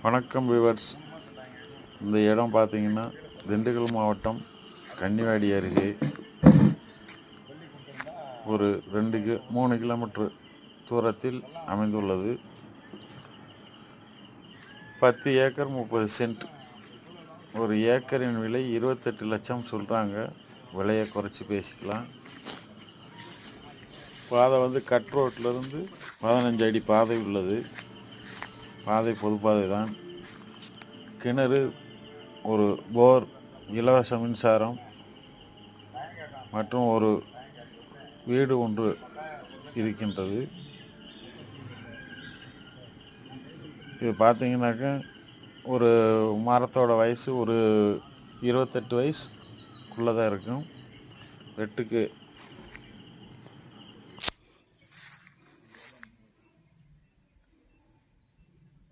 வணக்கம் வியூவர்ஸ். இந்த இடம் பார்த்தீங்கன்னா திண்டுக்கல் மாவட்டம் கன்னிவாடி அருகே ஒரு 3 கிலோமீட்டர் தூரத்தில் அமைந்துள்ளது. 10 ஏக்கர் 30 சென்ட். ஒரு ஏக்கரின் விலை 28 லட்சம் சொல்கிறாங்க. விலையை குறைச்சி பேசிக்கலாம். பாதை கட் ரோட்லேருந்து 15 அடி பாதை உள்ளது. பாதை பொது பாதை தான். கிணறு, ஒரு போர், இலவச மின்சாரம் மற்றும் ஒரு வீடு ஒன்று இருக்கின்றது. இது பார்த்தீங்கன்னாக்க ஒரு மரத்தோட வயசு ஒரு 28 வயசுக்குள்ளே தான் இருக்கும். வெட்டுக்கு